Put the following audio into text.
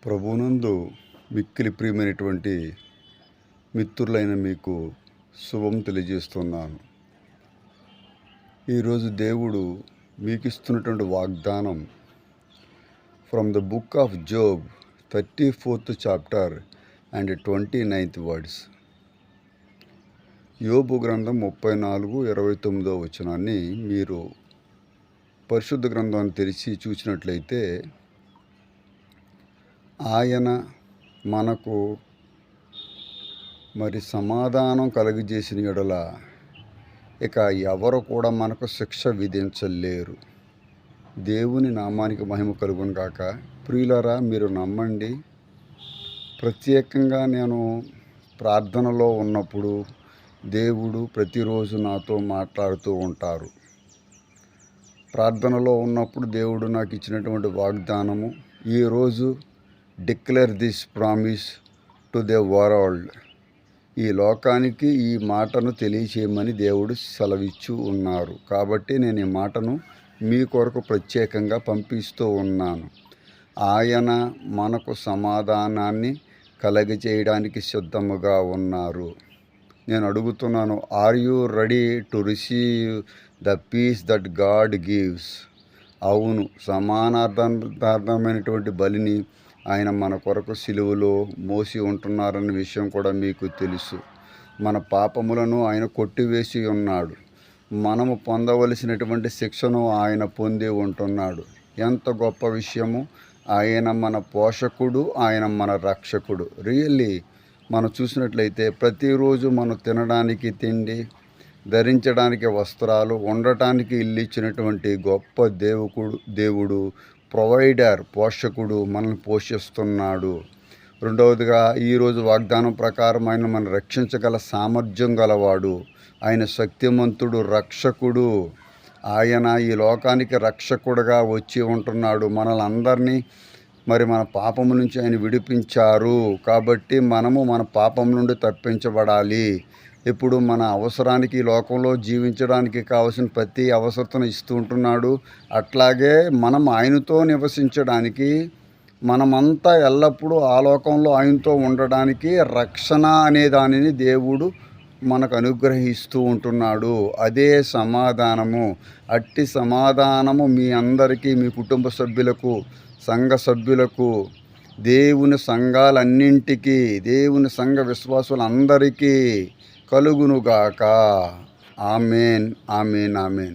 ప్రభువునందు మిక్కిలి ప్రియమైనటువంటి మిత్రులైన మీకు శుభం తెలియజేస్తున్నాను. ఈరోజు దేవుడు మీకు ఇస్తున్నటువంటి వాగ్దానం from the book of Job 34th chapter and 29th words. యోబు గ్రంథం 34:29 వచనాన్ని మీరు పరిశుద్ధ గ్రంథాన్ని తెరిచి చూసినట్లయితే, ఆయన మనకు సమాధానం కలుగజేసిన యెడల ఇక ఎవరు కూడా మనకు శిక్ష విధించలేరు. దేవుని నామానికి మహిమ కలుగును గాక. ప్రియులారా, మీరు నమ్మండి, ప్రత్యేకంగా నేను ప్రార్థనలో ఉన్నప్పుడు దేవుడు ప్రతిరోజు నాతో మాట్లాడుతూ ఉంటారు. ప్రార్థనలో ఉన్నప్పుడు దేవుడు నాకు ఇచ్చినటువంటి వాగ్దానము, ఈరోజు declare this promise to the world, ఈ లోకానికి ఈ మాటను తెలియచేయమని దేవుడు సెలవిచ్చు ఉన్నారు. కాబట్టి నేను ఈ మాటను మీ కొరకు ప్రత్యేకంగా పంపిస్తూ ఉన్నాను. ఆయన మనకు సమాధానాన్ని కలగజేయడానికి సిద్ధముగా ఉన్నారు. నేను అడుగుతున్నాను, are you ready to receive the peace that God gives? అవును, సమానార్థమైనటువంటి బలిని ఆయన మన కొరకు సిలువలో మోసి ఉంటున్నారన్న విషయం కూడా మీకు తెలుసు. మన పాపములను ఆయన కొట్టివేసి ఉన్నాడు. మనము పొందవలసినటువంటి శిక్షను ఆయన పొంది ఉంటున్నాడు. ఎంత గొప్ప విషయము! ఆయన మన పోషకుడు, ఆయన మన రక్షకుడు. రియల్లీ మనం చూసినట్లయితే ప్రతిరోజు మనం తినడానికి తిండి, ధరించడానికి వస్త్రాలు, ఉండటానికి ఇల్లు ఇచ్చినటువంటి గొప్ప దేవుడు ప్రొవైడర్, పోషకుడు, మనల్ని పోషిస్తున్నాడు. రెండవదిగా, ఈరోజు వాగ్దానం ప్రకారం ఆయన మనం రక్షించగల సామర్థ్యం గలవాడు. ఆయన శక్తిమంతుడు, రక్షకుడు. ఆయన ఈ లోకానికి రక్షకుడుగా వచ్చి ఉంటున్నాడు. మనల్ని అందరినీ మన పాపం నుంచి ఆయన విడిపించారు. కాబట్టి మనము మన పాపం నుండి తప్పించబడాలి. ఇప్పుడు మన అవసరానికి, ఈ లోకంలో జీవించడానికి కావలసిన ప్రతి అవసరతను ఇస్తూ ఉంటున్నాడు. అట్లాగే మనం ఆయనతో నివసించడానికి, మనమంతా ఎల్లప్పుడూ ఆ లోకంలో ఆయనతో ఉండడానికి రక్షణ అనే దానిని దేవుడు మనకు అనుగ్రహిస్తూ ఉంటున్నాడు. అదే సమాధానము. అట్టి సమాధానము మీ అందరికీ, మీ కుటుంబ సభ్యులకు, సంఘ సభ్యులకు, దేవుని సంఘాలన్నింటికీ, దేవుని సంఘ విశ్వాసులందరికీ కలుగునుగాక. ఆమేన్, ఆమేన్, ఆమేన్.